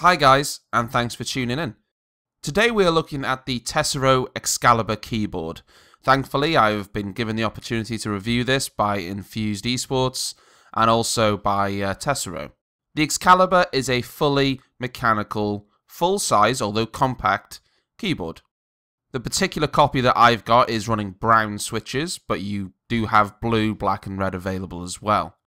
Hi guys, and thanks for tuning in. Today we are looking at the Tesoro Excalibur keyboard. Thankfully, I've been given the opportunity to review this by Infused Esports and also by Tesoro. The Excalibur is a fully mechanical, full-size, although compact, keyboard. The particular copy that I've got is running brown switches, but you do have blue, black and red available as well.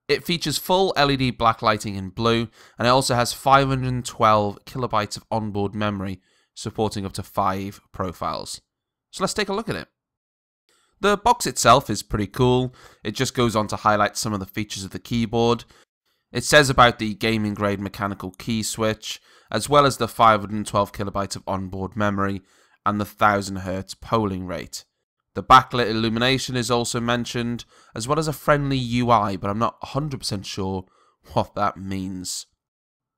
It features full LED black lighting in blue, and it also has 512 kilobytes of onboard memory, supporting up to 5 profiles. So let's take a look at it. The box itself is pretty cool. It just goes on to highlight some of the features of the keyboard. It says about the gaming grade mechanical key switch, as well as the 512 kilobytes of onboard memory and the 1000 Hz polling rate. The backlit illumination is also mentioned, as well as a friendly UI, but I'm not 100% sure what that means.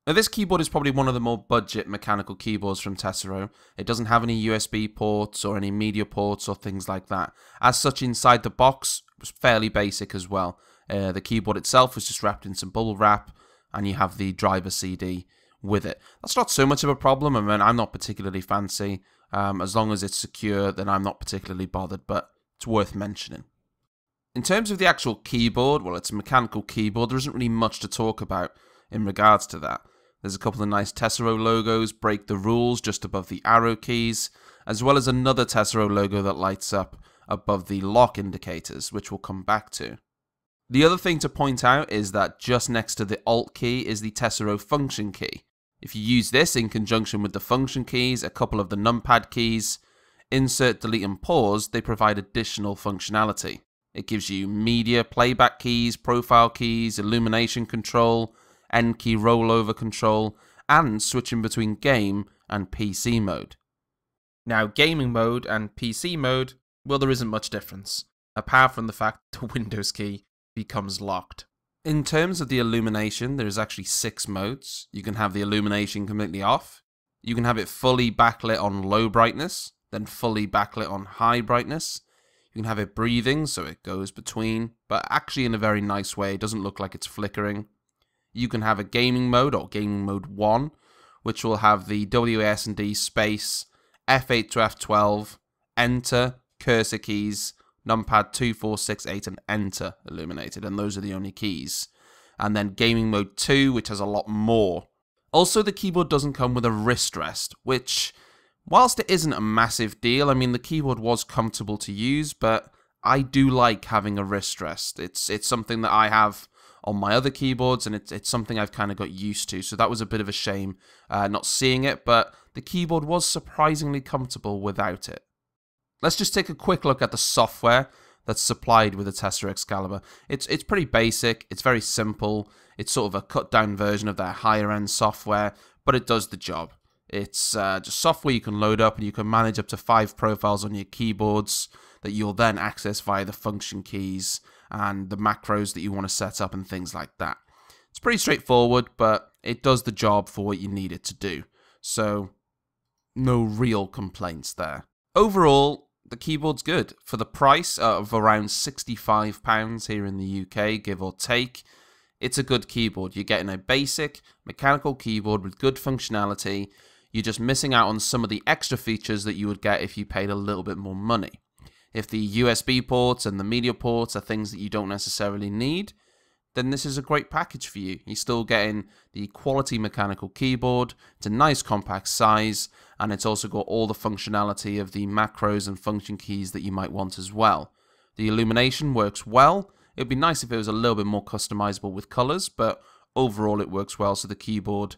Now, this keyboard is probably one of the more budget mechanical keyboards from Tesoro. It doesn't have any USB ports or any media ports or things like that. As such, inside the box, it was fairly basic as well. The keyboard itself was just wrapped in some bubble wrap, and you have the driver CD with it. That's not so much of a problem. I mean, I'm not particularly fancy. As long as it's secure, then I'm not particularly bothered, but it's worth mentioning. In terms of the actual keyboard, well, it's a mechanical keyboard. There isn't really much to talk about in regards to that. There's a couple of nice Tesoro logos, break the rules, just above the arrow keys, as well as another Tesoro logo that lights up above the lock indicators, which we'll come back to. The other thing to point out is that just next to the Alt key is the Tesoro function key. If you use this in conjunction with the function keys, a couple of the numpad keys, insert, delete and pause, they provide additional functionality. It gives you media playback keys, profile keys, illumination control, end key rollover control, and switching between game and PC mode. Now, gaming mode and PC mode, well, there isn't much difference, apart from the fact the Windows key becomes locked. In terms of the illumination, there's actually 6 modes. You can have the illumination completely off. You can have it fully backlit on low brightness, then fully backlit on high brightness. You can have it breathing, so it goes between, but actually in a very nice way. It doesn't look like it's flickering. You can have a gaming mode, or gaming mode 1, which will have the WASD space, F8 to F12, enter, cursor keys, numpad 2, 4, 6, 8 and enter illuminated, and those are the only keys. And then gaming mode 2, which has a lot more. Also, the keyboard doesn't come with a wrist rest, which, whilst it isn't a massive deal, I mean, the keyboard was comfortable to use, but I do like having a wrist rest. It's something that I have on my other keyboards, and it's something I've kind of got used to, so that was a bit of a shame not seeing it, but the keyboard was surprisingly comfortable without it. Let's just take a quick look at the software that's supplied with the Tesoro Excalibur. It's pretty basic, it's very simple, it's sort of a cut down version of their higher end software, but it does the job. It's just software you can load up, and you can manage up to 5 profiles on your keyboards that you'll then access via the function keys and the macros that you want to set up and things like that. It's pretty straightforward, but it does the job for what you need it to do. So, no real complaints there. Overall, the keyboard's good. For the price of around £65 here in the UK, give or take, it's a good keyboard. You're getting a basic mechanical keyboard with good functionality. You're just missing out on some of the extra features that you would get if you paid a little bit more money. If the USB ports and the media ports are things that you don't necessarily need, then this is a great package for you. You're still getting the quality mechanical keyboard, it's a nice compact size, and it's also got all the functionality of the macros and function keys that you might want as well. The illumination works well. It would be nice if it was a little bit more customizable with colors, but overall it works well, so the keyboard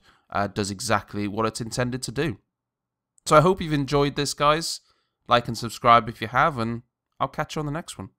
does exactly what it's intended to do. So I hope you've enjoyed this, guys. Like and subscribe if you have, and I'll catch you on the next one.